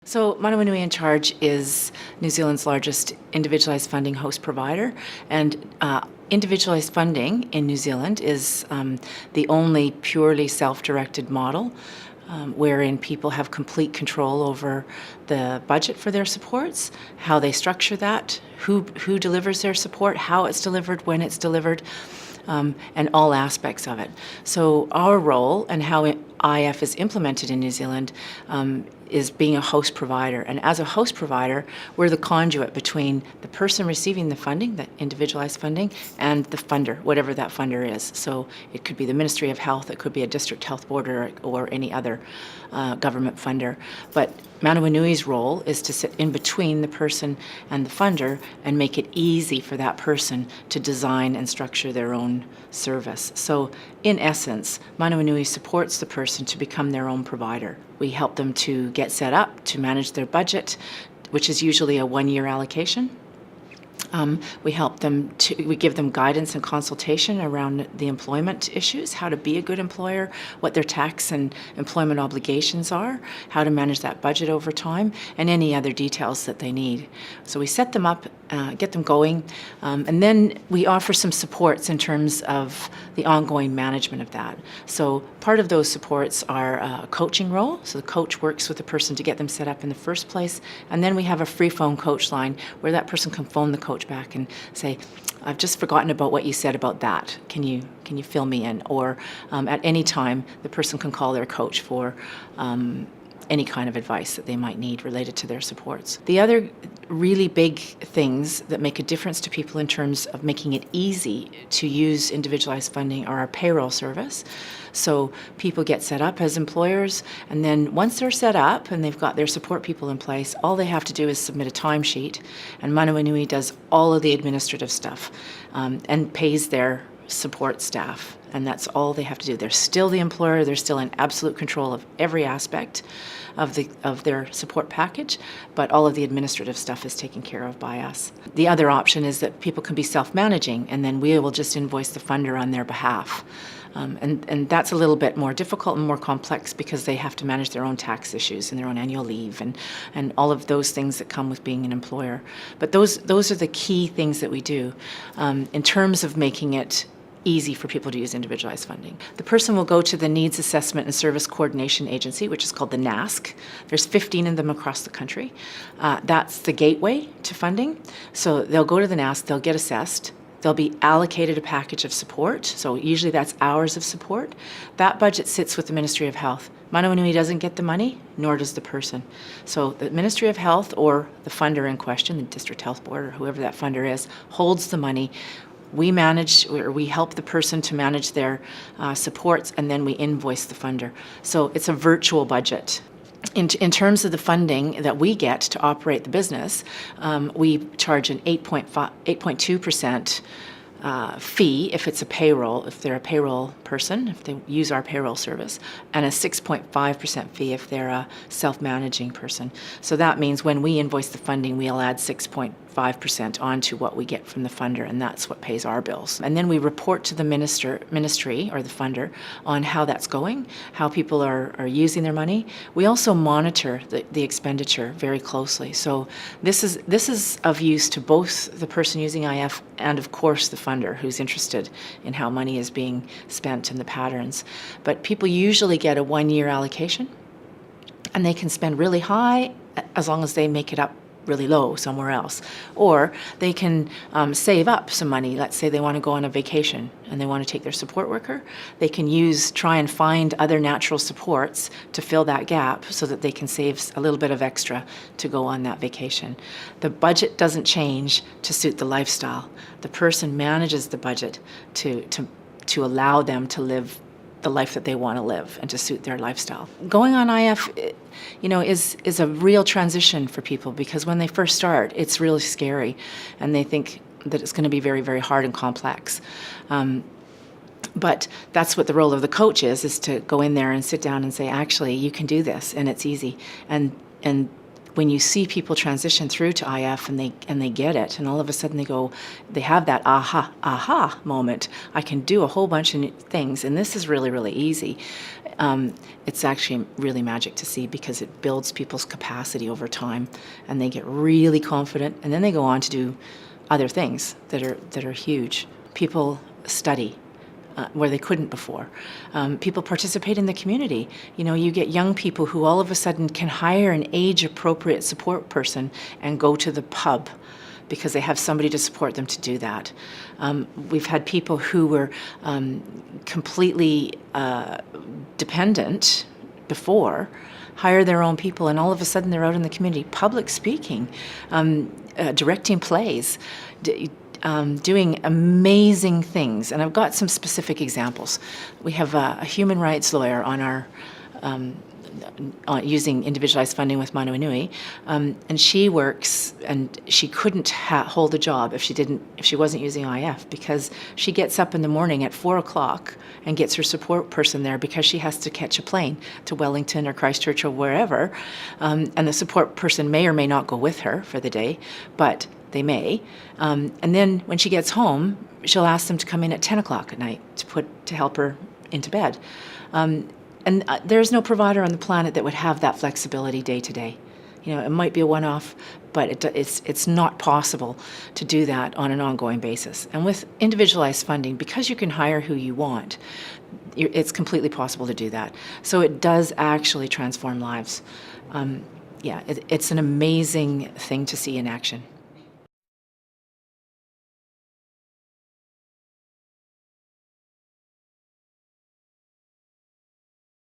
So Manawanui inCharge is New Zealand's largest individualized funding host provider, and individualized funding in New Zealand is the only purely self-directed model wherein people have complete control over the budget for their supports, how they structure that, who delivers their support, how it's delivered, when it's delivered, and all aspects of it. So our role and how IF is implemented in New Zealand is being a host provider. And as a host provider, we're the conduit between the person receiving the funding, the individualized funding, and the funder, whatever that funder is. So it could be the Ministry of Health, it could be a district health board, or any other government funder. But Manawanui's role is to sit in between the person and the funder and make it easy for that person to design and structure their own service. So in essence, Manawanui supports the person to become their own provider. We help them to get set up, to manage their budget, which is usually a one-year allocation. We help them we give them guidance and consultation around the employment issues, how to be a good employer, what their tax and employment obligations are, how to manage that budget over time, and any other details that they need. So we set them up, get them going, and then we offer some supports in terms of the ongoing management of that. So part of those supports are a coaching role, so the coach works with the person to get them set up in the first place, and then we have a free phone coach line where that person can phone the coach back and say, I've just forgotten about what you said about that. Can you fill me in? Or at any time, the person can call their coach for any kind of advice that they might need related to their supports. The other really big things that make a difference to people in terms of making it easy to use individualized funding are our payroll service. So people get set up as employers, and then once they're set up and they've got their support people in place, all they have to do is submit a timesheet, and Manawanui does all of the administrative stuff and pays their support staff, and that's all they have to do. They're still the employer, they're still in absolute control of every aspect of their support package, but all of the administrative stuff is taken care of by us. The other option is that people can be self-managing, and then we will just invoice the funder on their behalf. And that's a little bit more difficult and more complex because they have to manage their own tax issues and their own annual leave and all of those things that come with being an employer. But those are the key things that we do in terms of making it easy for people to use individualized funding. The person will go to the Needs Assessment and Service Coordination Agency, which is called the NASC. There's 15 of them across the country. That's the gateway to funding. So they'll go to the NASC, they'll get assessed, they'll be allocated a package of support, so usually that's hours of support. That budget sits with the Ministry of Health. Manawanui doesn't get the money, nor does the person. So the Ministry of Health or the funder in question, the District Health Board or whoever that funder is, holds the money. We manage, or we help the person to manage their supports, and then we invoice the funder. So it's a virtual budget. In terms of the funding that we get to operate the business, we charge an 8.2% fee if it's a payroll, if they're a payroll person, if they use our payroll service, and a 6.5% fee if they're a self-managing person. So that means when we invoice the funding, we'll add 6.5% onto what we get from the funder, and that's what pays our bills. And then we report to the ministry or the funder on how that's going, how people are using their money. We also monitor the expenditure very closely. So this is of use to both the person using IF and, of course, the funder who's interested in how money is being spent and the patterns. But people usually get a one-year allocation, and they can spend really high as long as they make it up really low somewhere else. Or they can save up some money. Let's say they want to go on a vacation and they want to take their support worker. They can try and find other natural supports to fill that gap so that they can save a little bit of extra to go on that vacation. The budget doesn't change to suit the lifestyle. The person manages the budget to allow them to live the life that they want to live and to suit their lifestyle. Going on IF, is a real transition for people, because when they first start, it's really scary, and they think that it's going to be very, very hard and complex. But that's what the role of the coach is to go in there and sit down and say, actually, you can do this, and it's easy. And when you see people transition through to IF and they get it, and all of a sudden they have that aha moment. I can do a whole bunch of things, and this is really, really easy. It's actually really magic to see, because it builds people's capacity over time, and they get really confident, and then they go on to do other things that are huge. People study where they couldn't before. People participate in the community. You get young people who all of a sudden can hire an age-appropriate support person and go to the pub because they have somebody to support them to do that. We've had people who were completely dependent before hire their own people, and all of a sudden they're out in the community, public speaking, directing plays, doing amazing things. And I've got some specific examples. We have a human rights lawyer on our using individualized funding with Manawanui, and she works, and she couldn't hold a job if she wasn't using IF, because she gets up in the morning at 4 o'clock and gets her support person there, because she has to catch a plane to Wellington or Christchurch or wherever, and the support person may or may not go with her for the day, but they may. And then when she gets home, she'll ask them to come in at 10 o'clock at night to help her into bed. And there's no provider on the planet that would have that flexibility day to day. It might be a one-off, but it's not possible to do that on an ongoing basis. And with individualized funding, because you can hire who you want, it's completely possible to do that. So it does actually transform lives. It's an amazing thing to see in action.